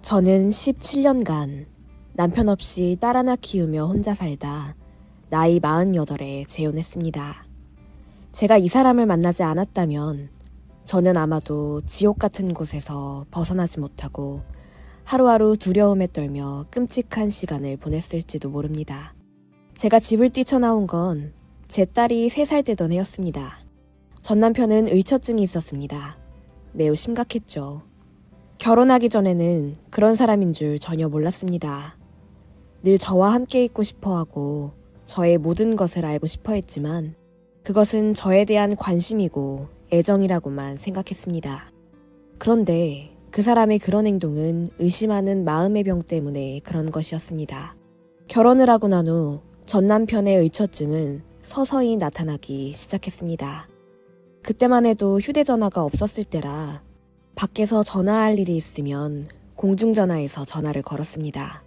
저는 17년간 남편 없이 딸 하나 키우며 혼자 살다 나이 48에 재혼했습니다. 제가 이 사람을 만나지 않았다면 저는 아마도 지옥 같은 곳에서 벗어나지 못하고 하루하루 두려움에 떨며 끔찍한 시간을 보냈을지도 모릅니다. 제가 집을 뛰쳐나온 건 제 딸이 3살 되던 해였습니다. 전 남편은 의처증이 있었습니다. 매우 심각했죠. 결혼하기 전에는 그런 사람인 줄 전혀 몰랐습니다. 늘 저와 함께 있고 싶어하고 저의 모든 것을 알고 싶어 했지만 그것은 저에 대한 관심이고 애정이라고만 생각했습니다. 그런데 그 사람의 그런 행동은 의심하는 마음의 병 때문에 그런 것이었습니다. 결혼을 하고 난 후 전 남편의 의처증은 서서히 나타나기 시작했습니다. 그때만 해도 휴대전화가 없었을 때라 밖에서 전화할 일이 있으면 공중전화에서 전화를 걸었습니다.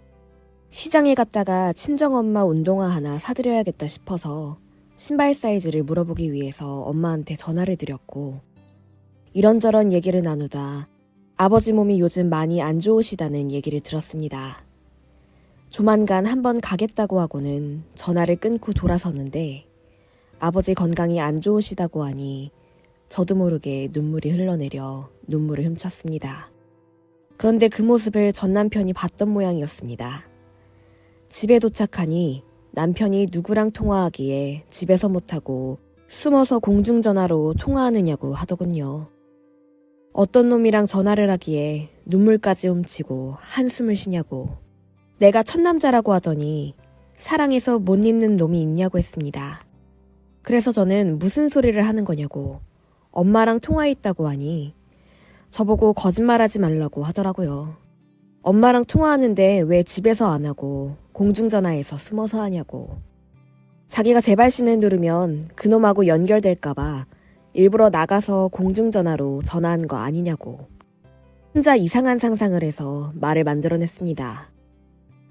시장에 갔다가 친정엄마 운동화 하나 사드려야겠다 싶어서 신발 사이즈를 물어보기 위해서 엄마한테 전화를 드렸고, 이런저런 얘기를 나누다 아버지 몸이 요즘 많이 안 좋으시다는 얘기를 들었습니다. 조만간 한번 가겠다고 하고는 전화를 끊고 돌아섰는데 아버지 건강이 안 좋으시다고 하니 저도 모르게 눈물이 흘러내려 눈물을 훔쳤습니다. 그런데 그 모습을 전 남편이 봤던 모양이었습니다. 집에 도착하니 남편이 누구랑 통화하기에 집에서 못하고 숨어서 공중전화로 통화하느냐고 하더군요. 어떤 놈이랑 전화를 하기에 눈물까지 훔치고 한숨을 쉬냐고. 내가 첫남자라고 하더니 사랑해서 못 잊는 놈이 있냐고 했습니다. 그래서 저는 무슨 소리를 하는 거냐고 엄마랑 통화했다고 하니 저보고 거짓말하지 말라고 하더라고요. 엄마랑 통화하는데 왜 집에서 안 하고 공중전화에서 숨어서 하냐고. 자기가 재발신을 누르면 그놈하고 연결될까봐 일부러 나가서 공중전화로 전화한 거 아니냐고. 혼자 이상한 상상을 해서 말을 만들어냈습니다.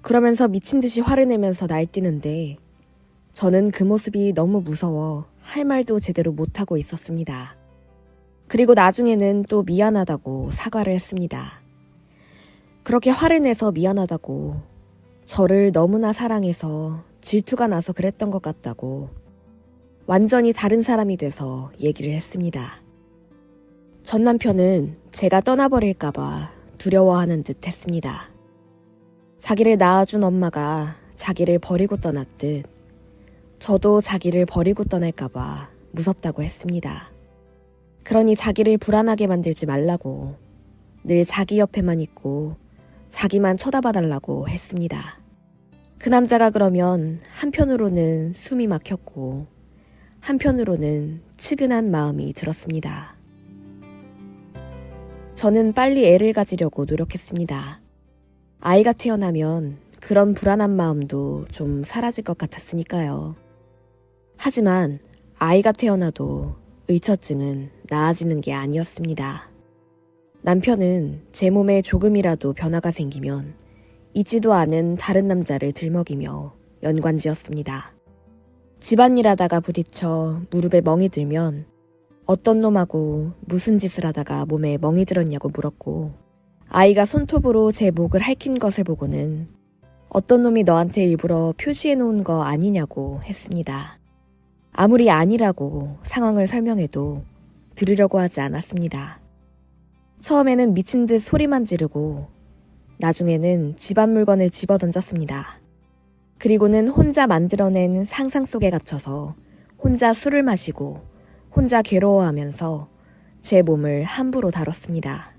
그러면서 미친 듯이 화를 내면서 날뛰는데 저는 그 모습이 너무 무서워 할 말도 제대로 못하고 있었습니다. 그리고 나중에는 또 미안하다고 사과를 했습니다. 그렇게 화를 내서 미안하다고, 저를 너무나 사랑해서 질투가 나서 그랬던 것 같다고 완전히 다른 사람이 돼서 얘기를 했습니다. 전 남편은 제가 떠나버릴까봐 두려워하는 듯 했습니다. 자기를 낳아준 엄마가 자기를 버리고 떠났듯 저도 자기를 버리고 떠날까봐 무섭다고 했습니다. 그러니 자기를 불안하게 만들지 말라고, 늘 자기 옆에만 있고 자기만 쳐다봐달라고 했습니다. 그 남자가 그러면 한편으로는 숨이 막혔고 한편으로는 측은한 마음이 들었습니다. 저는 빨리 애를 가지려고 노력했습니다. 아이가 태어나면 그런 불안한 마음도 좀 사라질 것 같았으니까요. 하지만 아이가 태어나도 의처증은 나아지는 게 아니었습니다. 남편은 제 몸에 조금이라도 변화가 생기면 있지도 않은 다른 남자를 들먹이며 연관지었습니다. 집안일 하다가 부딪혀 무릎에 멍이 들면 어떤 놈하고 무슨 짓을 하다가 몸에 멍이 들었냐고 물었고, 아이가 손톱으로 제 목을 핥힌 것을 보고는 어떤 놈이 너한테 일부러 표시해 놓은 거 아니냐고 했습니다. 아무리 아니라고 상황을 설명해도 들으려고 하지 않았습니다. 처음에는 미친 듯 소리만 지르고 나중에는 집안 물건을 집어 던졌습니다. 그리고는 혼자 만들어낸 상상 속에 갇혀서 혼자 술을 마시고 혼자 괴로워하면서 제 몸을 함부로 다뤘습니다.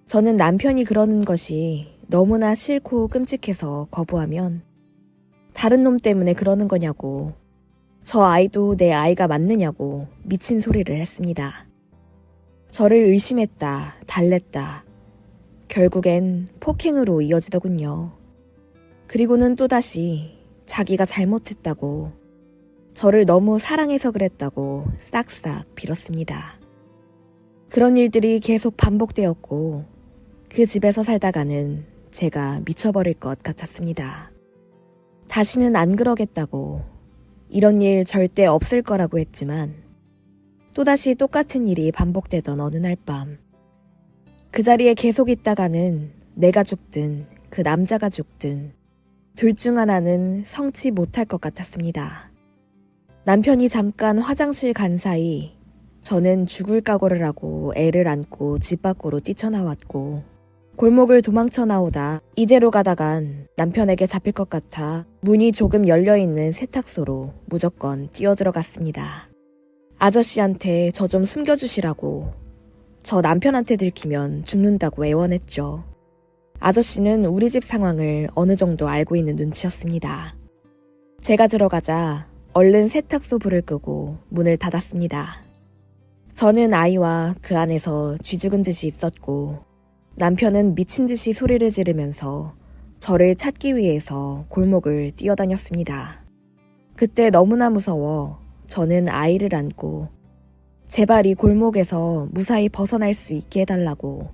저는 남편이 그러는 것이 너무나 싫고 끔찍해서 거부하면 다른 놈 때문에 그러는 거냐고, 저 아이도 내 아이가 맞느냐고 미친 소리를 했습니다. 저를 의심했다, 달랬다. 결국엔 폭행으로 이어지더군요. 그리고는 또다시 자기가 잘못했다고, 저를 너무 사랑해서 그랬다고 싹싹 빌었습니다. 그런 일들이 계속 반복되었고 그 집에서 살다가는 제가 미쳐버릴 것 같았습니다. 다시는 안 그러겠다고, 이런 일 절대 없을 거라고 했지만 또다시 똑같은 일이 반복되던 어느 날 밤, 그 자리에 계속 있다가는 내가 죽든 그 남자가 죽든 둘 중 하나는 성치 못할 것 같았습니다. 남편이 잠깐 화장실 간 사이 저는 죽을 각오를 하고 애를 안고 집 밖으로 뛰쳐나왔고 골목을 도망쳐 나오다 이대로 가다간 남편에게 잡힐 것 같아 문이 조금 열려있는 세탁소로 무조건 뛰어들어갔습니다. 아저씨한테 저 좀 숨겨주시라고. 저 남편한테 들키면 죽는다고 애원했죠. 아저씨는 우리 집 상황을 어느 정도 알고 있는 눈치였습니다. 제가 들어가자 얼른 세탁소 불을 끄고 문을 닫았습니다. 저는 아이와 그 안에서 쥐죽은 듯이 있었고 남편은 미친 듯이 소리를 지르면서 저를 찾기 위해서 골목을 뛰어다녔습니다. 그때 너무나 무서워 저는 아이를 안고 제발 이 골목에서 무사히 벗어날 수 있게 해달라고,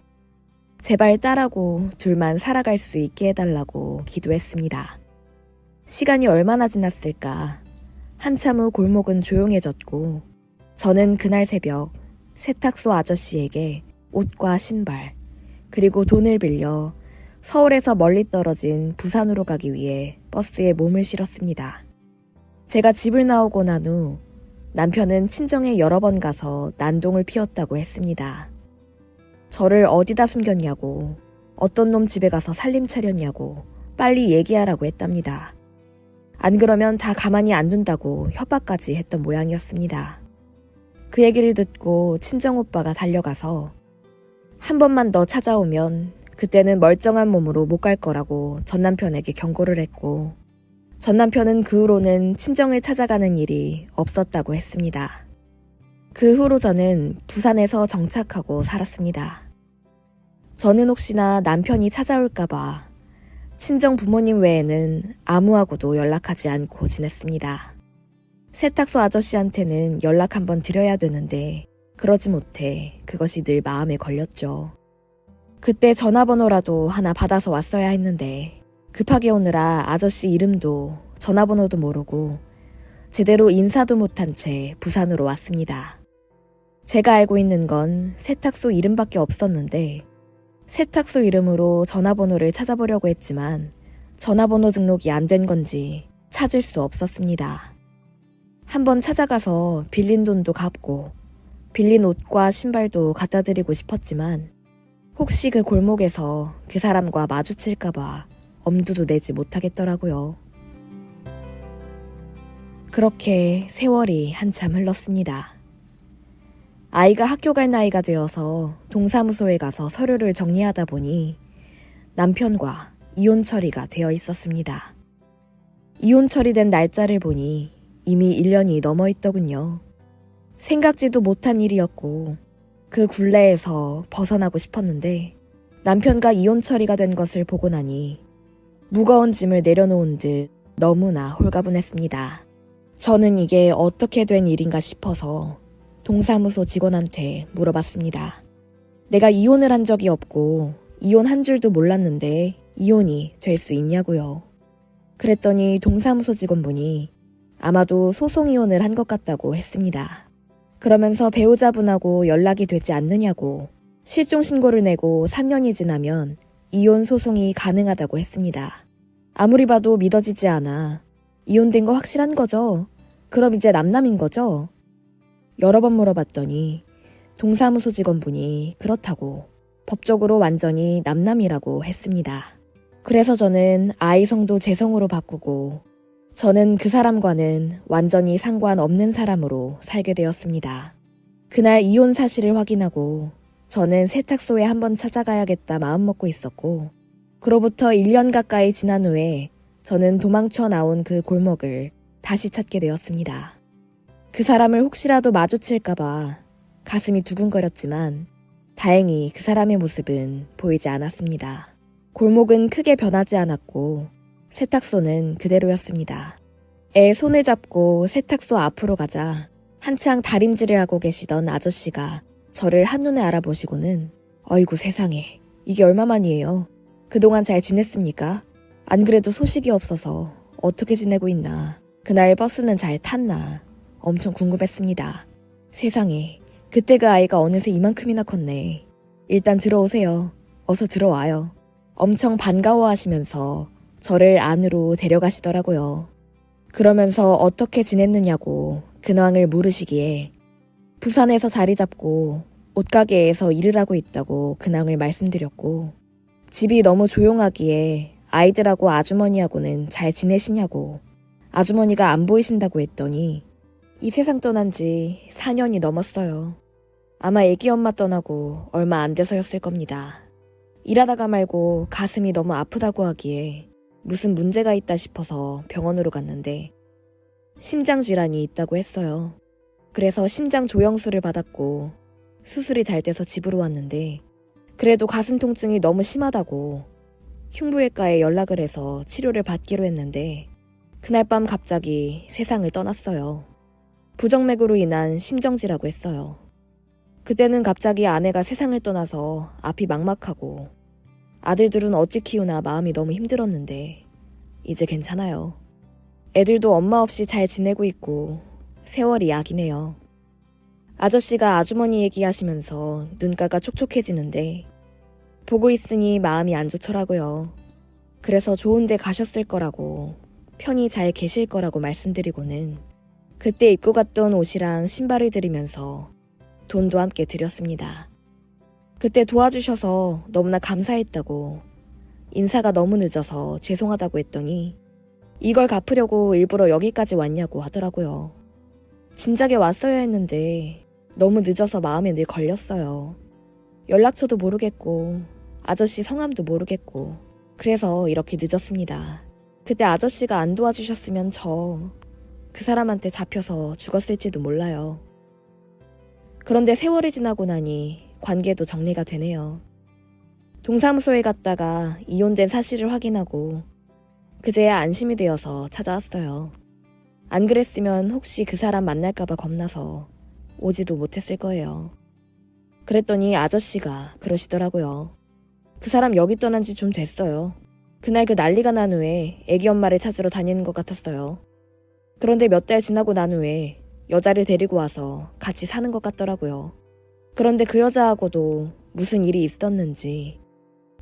제발 딸하고 둘만 살아갈 수 있게 해달라고 기도했습니다. 시간이 얼마나 지났을까. 한참 후 골목은 조용해졌고 저는 그날 새벽 세탁소 아저씨에게 옷과 신발 그리고 돈을 빌려 서울에서 멀리 떨어진 부산으로 가기 위해 버스에 몸을 실었습니다. 제가 집을 나오고 난 후 남편은 친정에 여러 번 가서 난동을 피웠다고 했습니다. 저를 어디다 숨겼냐고, 어떤 놈 집에 가서 살림 차렸냐고 빨리 얘기하라고 했답니다. 안 그러면 다 가만히 안 둔다고 협박까지 했던 모양이었습니다. 그 얘기를 듣고 친정오빠가 달려가서 한 번만 더 찾아오면 그때는 멀쩡한 몸으로 못 갈 거라고 전 남편에게 경고를 했고 전 남편은 그 후로는 친정을 찾아가는 일이 없었다고 했습니다. 그 후로 저는 부산에서 정착하고 살았습니다. 저는 혹시나 남편이 찾아올까봐 친정 부모님 외에는 아무하고도 연락하지 않고 지냈습니다. 세탁소 아저씨한테는 연락 한번 드려야 되는데 그러지 못해 그것이 늘 마음에 걸렸죠. 그때 전화번호라도 하나 받아서 왔어야 했는데 급하게 오느라 아저씨 이름도 전화번호도 모르고 제대로 인사도 못한 채 부산으로 왔습니다. 제가 알고 있는 건 세탁소 이름밖에 없었는데 세탁소 이름으로 전화번호를 찾아보려고 했지만 전화번호 등록이 안 된 건지 찾을 수 없었습니다. 한번 찾아가서 빌린 돈도 갚고 빌린 옷과 신발도 갖다 드리고 싶었지만 혹시 그 골목에서 그 사람과 마주칠까봐 엄두도 내지 못하겠더라고요. 그렇게 세월이 한참 흘렀습니다. 아이가 학교 갈 나이가 되어서 동사무소에 가서 서류를 정리하다 보니 남편과 이혼 처리가 되어 있었습니다. 이혼 처리된 날짜를 보니 이미 1년이 넘어 있더군요. 생각지도 못한 일이었고 그 굴레에서 벗어나고 싶었는데 남편과 이혼 처리가 된 것을 보고 나니 무거운 짐을 내려놓은 듯 너무나 홀가분했습니다. 저는 이게 어떻게 된 일인가 싶어서 동사무소 직원한테 물어봤습니다. 내가 이혼을 한 적이 없고 이혼한 줄도 몰랐는데 이혼이 될 수 있냐고요. 그랬더니 동사무소 직원분이 아마도 소송 이혼을 한 것 같다고 했습니다. 그러면서 배우자분하고 연락이 되지 않느냐고 실종 신고를 내고 3년이 지나면 이혼 소송이 가능하다고 했습니다. 아무리 봐도 믿어지지 않아. 이혼된 거 확실한 거죠? 그럼 이제 남남인 거죠? 여러 번 물어봤더니 동사무소 직원분이 그렇다고 법적으로 완전히 남남이라고 했습니다. 그래서 저는 아이 성도 제 성으로 바꾸고 저는 그 사람과는 완전히 상관없는 사람으로 살게 되었습니다. 그날 이혼 사실을 확인하고 저는 세탁소에 한번 찾아가야겠다 마음먹고 있었고 그로부터 1년 가까이 지난 후에 저는 도망쳐 나온 그 골목을 다시 찾게 되었습니다. 그 사람을 혹시라도 마주칠까봐 가슴이 두근거렸지만 다행히 그 사람의 모습은 보이지 않았습니다. 골목은 크게 변하지 않았고 세탁소는 그대로였습니다. 애 손을 잡고 세탁소 앞으로 가자 한창 다림질을 하고 계시던 아저씨가 저를 한눈에 알아보시고는 어이구 세상에 이게 얼마만이에요. 그동안 잘 지냈습니까? 안 그래도 소식이 없어서 어떻게 지내고 있나 그날 버스는 잘 탔나 엄청 궁금했습니다. 세상에 그때 그 아이가 어느새 이만큼이나 컸네. 일단 들어오세요. 어서 들어와요. 엄청 반가워하시면서 저를 안으로 데려가시더라고요. 그러면서 어떻게 지냈느냐고 근황을 물으시기에 부산에서 자리 잡고 옷가게에서 일을 하고 있다고 근황을 말씀드렸고, 집이 너무 조용하기에 아이들하고 아주머니하고는 잘 지내시냐고 아주머니가 안 보이신다고 했더니 이 세상 떠난 지 4년이 넘었어요. 아마 애기 엄마 떠나고 얼마 안 돼서였을 겁니다. 일하다가 말고 가슴이 너무 아프다고 하기에 무슨 문제가 있다 싶어서 병원으로 갔는데 심장 질환이 있다고 했어요. 그래서 심장 조영술을 받았고 수술이 잘 돼서 집으로 왔는데 그래도 가슴 통증이 너무 심하다고 흉부외과에 연락을 해서 치료를 받기로 했는데 그날 밤 갑자기 세상을 떠났어요. 부정맥으로 인한 심정지라고 했어요. 그때는 갑자기 아내가 세상을 떠나서 앞이 막막하고 아들들은 어찌 키우나 마음이 너무 힘들었는데 이제 괜찮아요. 애들도 엄마 없이 잘 지내고 있고 세월이 약이네요. 아저씨가 아주머니 얘기하시면서 눈가가 촉촉해지는데 보고 있으니 마음이 안 좋더라고요. 그래서 좋은 데 가셨을 거라고 편히 잘 계실 거라고 말씀드리고는 그때 입고 갔던 옷이랑 신발을 드리면서 돈도 함께 드렸습니다. 그때 도와주셔서 너무나 감사했다고 인사가 너무 늦어서 죄송하다고 했더니 이걸 갚으려고 일부러 여기까지 왔냐고 하더라고요. 진작에 왔어야 했는데 너무 늦어서 마음에 늘 걸렸어요. 연락처도 모르겠고 아저씨 성함도 모르겠고 그래서 이렇게 늦었습니다. 그때 아저씨가 안 도와주셨으면 그 사람한테 잡혀서 죽었을지도 몰라요. 그런데 세월이 지나고 나니 관계도 정리가 되네요. 동사무소에 갔다가 이혼된 사실을 확인하고 그제야 안심이 되어서 찾아왔어요. 안 그랬으면 혹시 그 사람 만날까봐 겁나서 오지도 못했을 거예요. 그랬더니 아저씨가 그러시더라고요. 그 사람 여기 떠난 지 좀 됐어요. 그날 그 난리가 난 후에 애기 엄마를 찾으러 다니는 것 같았어요. 그런데 몇 달 지나고 난 후에 여자를 데리고 와서 같이 사는 것 같더라고요. 그런데 그 여자하고도 무슨 일이 있었는지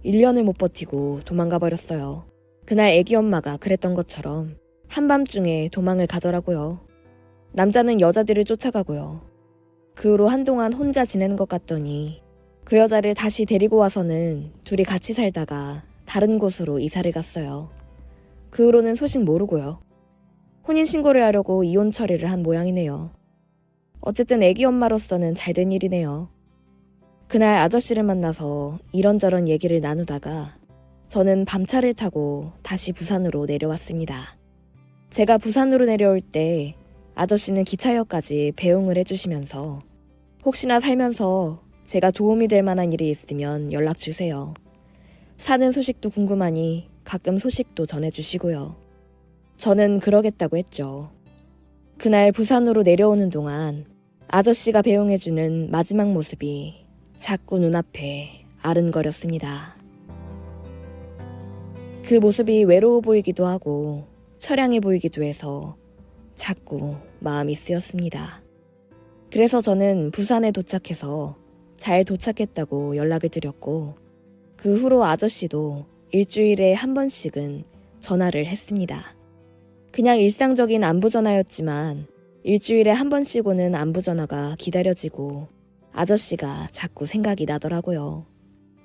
1년을 못 버티고 도망가 버렸어요. 그날 애기 엄마가 그랬던 것처럼 한밤중에 도망을 가더라고요. 남자는 여자들을 쫓아가고요. 그 후로 한동안 혼자 지내는 것 같더니 그 여자를 다시 데리고 와서는 둘이 같이 살다가 다른 곳으로 이사를 갔어요. 그 후로는 소식 모르고요. 혼인신고를 하려고 이혼 처리를 한 모양이네요. 어쨌든 애기 엄마로서는 잘된 일이네요. 그날 아저씨를 만나서 이런저런 얘기를 나누다가 저는 밤차를 타고 다시 부산으로 내려왔습니다. 제가 부산으로 내려올 때 아저씨는 기차역까지 배웅을 해주시면서 혹시나 살면서 제가 도움이 될 만한 일이 있으면 연락 주세요. 사는 소식도 궁금하니 가끔 소식도 전해주시고요. 저는 그러겠다고 했죠. 그날 부산으로 내려오는 동안 아저씨가 배웅해주는 마지막 모습이 자꾸 눈앞에 아른거렸습니다. 그 모습이 외로워 보이기도 하고 처량해 보이기도 해서 자꾸 마음이 쓰였습니다. 그래서 저는 부산에 도착해서 잘 도착했다고 연락을 드렸고 그 후로 아저씨도 일주일에 한 번씩은 전화를 했습니다. 그냥 일상적인 안부전화였지만 일주일에 한 번씩 오는 안부전화가 기다려지고 아저씨가 자꾸 생각이 나더라고요.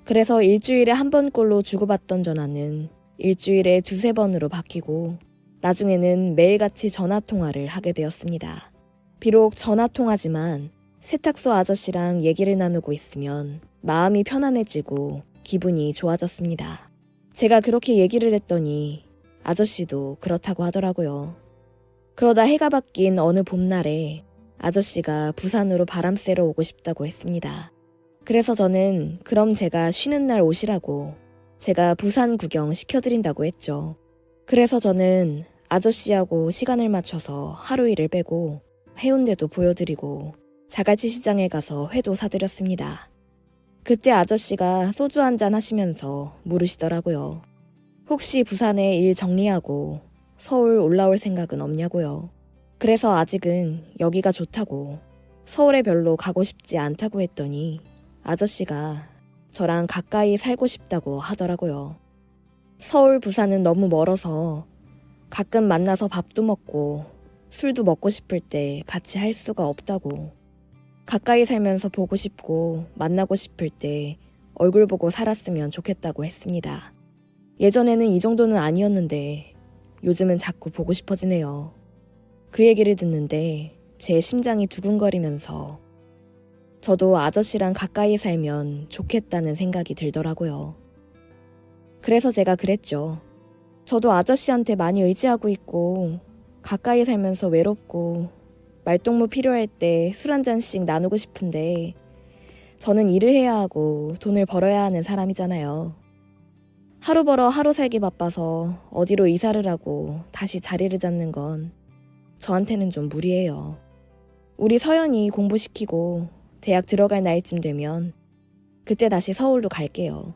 그래서 일주일에 한 번꼴로 주고받던 전화는 일주일에 2-3번으로 바뀌고 나중에는 매일같이 전화통화를 하게 되었습니다. 비록 전화통화지만 세탁소 아저씨랑 얘기를 나누고 있으면 마음이 편안해지고 기분이 좋아졌습니다. 제가 그렇게 얘기를 했더니 아저씨도 그렇다고 하더라고요. 그러다 해가 바뀐 어느 봄날에 아저씨가 부산으로 바람 쐬러 오고 싶다고 했습니다. 그래서 저는 그럼 제가 쉬는 날 오시라고 제가 부산 구경 시켜드린다고 했죠. 그래서 저는 아저씨하고 시간을 맞춰서 하루 일을 빼고 해운대도 보여드리고 자갈치 시장에 가서 회도 사드렸습니다. 그때 아저씨가 소주 한잔 하시면서 물으시더라고요. 혹시 부산에 일 정리하고 서울 올라올 생각은 없냐고요. 그래서 아직은 여기가 좋다고 서울에 별로 가고 싶지 않다고 했더니 아저씨가 저랑 가까이 살고 싶다고 하더라고요. 서울, 부산은 너무 멀어서 가끔 만나서 밥도 먹고 술도 먹고 싶을 때 같이 할 수가 없다고. 가까이 살면서 보고 싶고 만나고 싶을 때 얼굴 보고 살았으면 좋겠다고 했습니다. 예전에는 이 정도는 아니었는데 요즘은 자꾸 보고 싶어지네요. 그 얘기를 듣는데 제 심장이 두근거리면서 저도 아저씨랑 가까이 살면 좋겠다는 생각이 들더라고요. 그래서 제가 그랬죠. 저도 아저씨한테 많이 의지하고 있고 가까이 살면서 외롭고 말동무 필요할 때 술 한 잔씩 나누고 싶은데 저는 일을 해야 하고 돈을 벌어야 하는 사람이잖아요. 하루 벌어 하루 살기 바빠서 어디로 이사를 하고 다시 자리를 잡는 건 저한테는 좀 무리예요. 우리 서연이 공부시키고 대학 들어갈 나이쯤 되면 그때 다시 서울로 갈게요.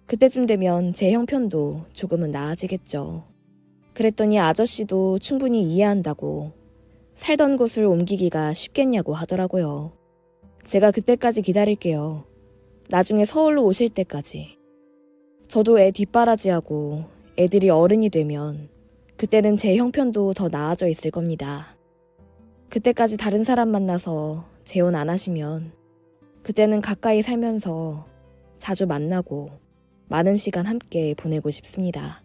그때쯤 되면 제 형편도 조금은 나아지겠죠. 그랬더니 아저씨도 충분히 이해한다고 살던 곳을 옮기기가 쉽겠냐고 하더라고요. 제가 그때까지 기다릴게요. 나중에 서울로 오실 때까지. 저도 애 뒷바라지하고 애들이 어른이 되면 그때는 제 형편도 더 나아져 있을 겁니다. 그때까지 다른 사람 만나서 재혼 안 하시면 그때는 가까이 살면서 자주 만나고 많은 시간 함께 보내고 싶습니다.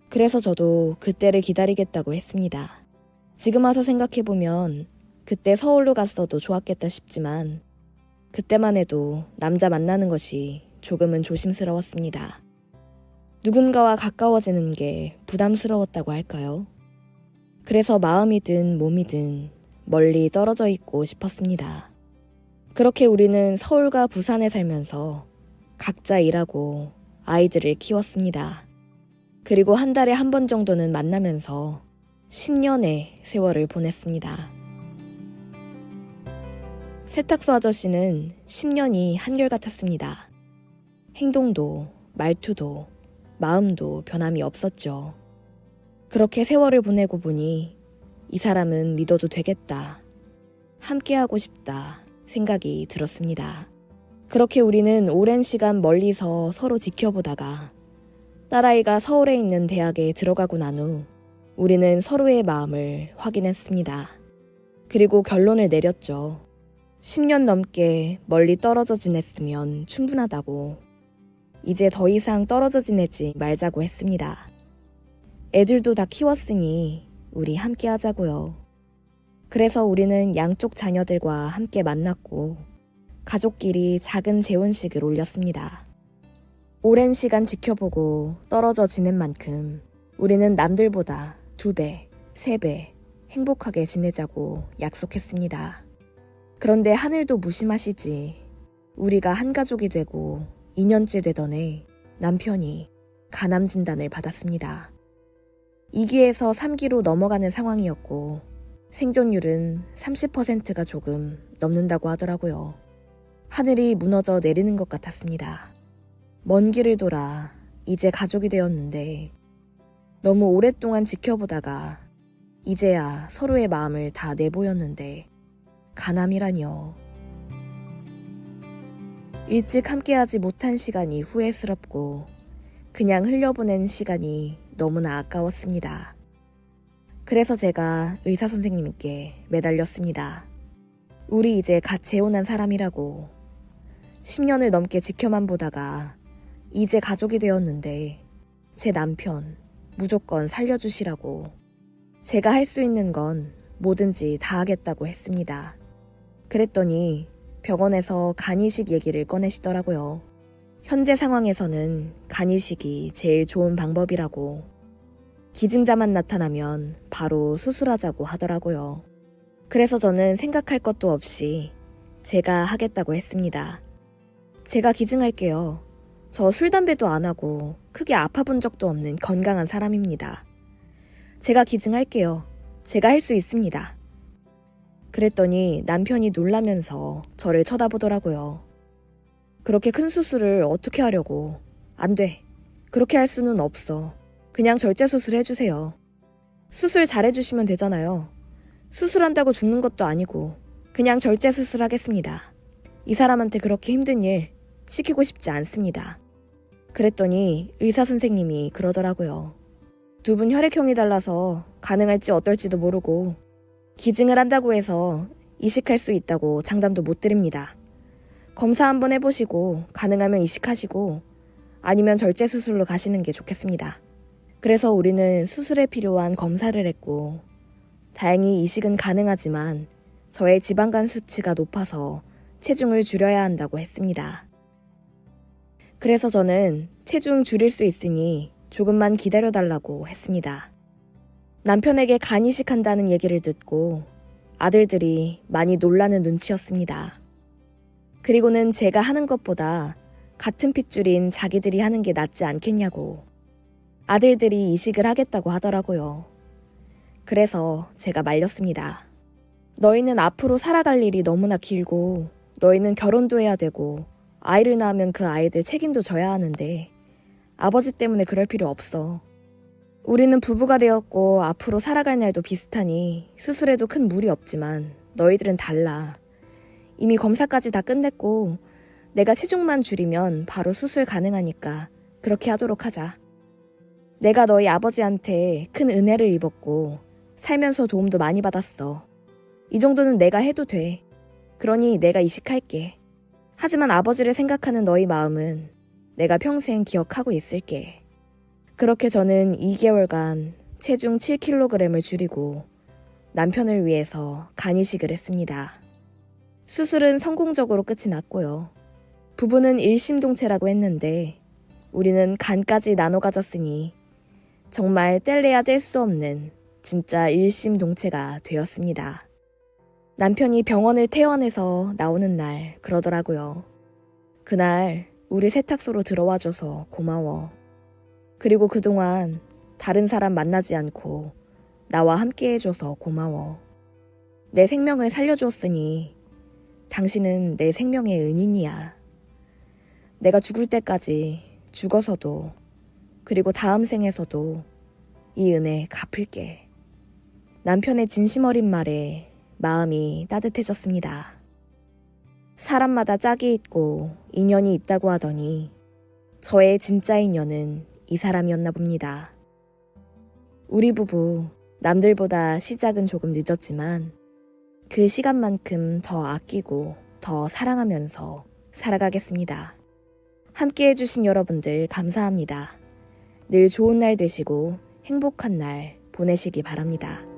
그래서 저도 그때를 기다리겠다고 했습니다. 지금 와서 생각해보면 그때 서울로 갔어도 좋았겠다 싶지만 그때만 해도 남자 만나는 것이 조금은 조심스러웠습니다. 누군가와 가까워지는 게 부담스러웠다고 할까요? 그래서 마음이든 몸이든 멀리 떨어져 있고 싶었습니다. 그렇게 우리는 서울과 부산에 살면서 각자 일하고 아이들을 키웠습니다. 그리고 한 달에 한 번 정도는 만나면서 10년의 세월을 보냈습니다. 세탁소 아저씨는 10년이 한결같았습니다. 행동도 말투도 마음도 변함이 없었죠. 그렇게 세월을 보내고 보니 이 사람은 믿어도 되겠다, 함께하고 싶다 생각이 들었습니다. 그렇게 우리는 오랜 시간 멀리서 서로 지켜보다가 딸아이가 서울에 있는 대학에 들어가고 난 후 우리는 서로의 마음을 확인했습니다. 그리고 결론을 내렸죠. 10년 넘게 멀리 떨어져 지냈으면 충분하다고. 이제 더 이상 떨어져 지내지 말자고 했습니다. 애들도 다 키웠으니 우리 함께 하자고요. 그래서 우리는 양쪽 자녀들과 함께 만났고 가족끼리 작은 재혼식을 올렸습니다. 오랜 시간 지켜보고 떨어져 지낸 만큼 우리는 남들보다 2배, 3배 행복하게 지내자고 약속했습니다. 그런데 하늘도 무심하시지. 우리가 한 가족이 되고 2년째 되던 해 남편이 간암 진단을 받았습니다. 2기에서 3기로 넘어가는 상황이었고 생존율은 30%가 조금 넘는다고 하더라고요. 하늘이 무너져 내리는 것 같았습니다. 먼 길을 돌아 이제 가족이 되었는데 너무 오랫동안 지켜보다가 이제야 서로의 마음을 다 내보였는데 간암이라뇨. 일찍 함께하지 못한 시간이 후회스럽고 그냥 흘려보낸 시간이 너무나 아까웠습니다. 그래서 제가 의사 선생님께 매달렸습니다. 우리 이제 갓 재혼한 사람이라고. 10년을 넘게 지켜만 보다가 이제 가족이 되었는데 제 남편 무조건 살려주시라고. 제가 할 수 있는 건 뭐든지 다 하겠다고 했습니다. 그랬더니 병원에서 간이식 얘기를 꺼내시더라고요. 현재 상황에서는 간이식이 제일 좋은 방법이라고. 기증자만 나타나면 바로 수술하자고 하더라고요. 그래서 저는 생각할 것도 없이 제가 하겠다고 했습니다. 제가 기증할게요. 저 술, 담배도 안 하고 크게 아파본 적도 없는 건강한 사람입니다. 제가 기증할게요. 제가 할 수 있습니다. 그랬더니 남편이 놀라면서 저를 쳐다보더라고요. 그렇게 큰 수술을 어떻게 하려고. 안 돼. 그렇게 할 수는 없어. 그냥 절제 수술 해주세요. 수술 잘해주시면 되잖아요. 수술한다고 죽는 것도 아니고 그냥 절제 수술하겠습니다. 이 사람한테 그렇게 힘든 일 시키고 싶지 않습니다. 그랬더니 의사 선생님이 그러더라고요. 두 분 혈액형이 달라서 가능할지 어떨지도 모르고 기증을 한다고 해서 이식할 수 있다고 장담도 못 드립니다. 검사 한번 해보시고 가능하면 이식하시고 아니면 절제 수술로 가시는 게 좋겠습니다. 그래서 우리는 수술에 필요한 검사를 했고 다행히 이식은 가능하지만 저의 지방간 수치가 높아서 체중을 줄여야 한다고 했습니다. 그래서 저는 체중 줄일 수 있으니 조금만 기다려달라고 했습니다. 남편에게 간 이식한다는 얘기를 듣고 아들들이 많이 놀라는 눈치였습니다. 그리고는 제가 하는 것보다 같은 핏줄인 자기들이 하는 게 낫지 않겠냐고 아들들이 이식을 하겠다고 하더라고요. 그래서 제가 말렸습니다. 너희는 앞으로 살아갈 일이 너무나 길고 너희는 결혼도 해야 되고 아이를 낳으면 그 아이들 책임도 져야 하는데 아버지 때문에 그럴 필요 없어. 우리는 부부가 되었고 앞으로 살아갈 날도 비슷하니 수술에도 큰 무리 없지만 너희들은 달라. 이미 검사까지 다 끝냈고 내가 체중만 줄이면 바로 수술 가능하니까 그렇게 하도록 하자. 내가 너희 아버지한테 큰 은혜를 입었고 살면서 도움도 많이 받았어. 이 정도는 내가 해도 돼. 그러니 내가 이식할게. 하지만 아버지를 생각하는 너희 마음은 내가 평생 기억하고 있을게. 그렇게 저는 2개월간 체중 7kg을 줄이고 남편을 위해서 간 이식을 했습니다. 수술은 성공적으로 끝이 났고요. 부부는 일심동체라고 했는데 우리는 간까지 나눠 가졌으니 정말 뗄래야 뗄 수 없는 진짜 일심동체가 되었습니다. 남편이 병원을 퇴원해서 나오는 날 그러더라고요. 그날 우리 세탁소로 들어와줘서 고마워. 그리고 그동안 다른 사람 만나지 않고 나와 함께 해줘서 고마워. 내 생명을 살려주었으니 당신은 내 생명의 은인이야. 내가 죽을 때까지 죽어서도 그리고 다음 생에서도 이 은혜 갚을게. 남편의 진심 어린 말에 마음이 따뜻해졌습니다. 사람마다 짝이 있고 인연이 있다고 하더니 저의 진짜 인연은 이 사람이었나 봅니다. 우리 부부 남들보다 시작은 조금 늦었지만 그 시간만큼 더 아끼고 더 사랑하면서 살아가겠습니다. 함께 해주신 여러분들 감사합니다. 늘 좋은 날 되시고 행복한 날 보내시기 바랍니다.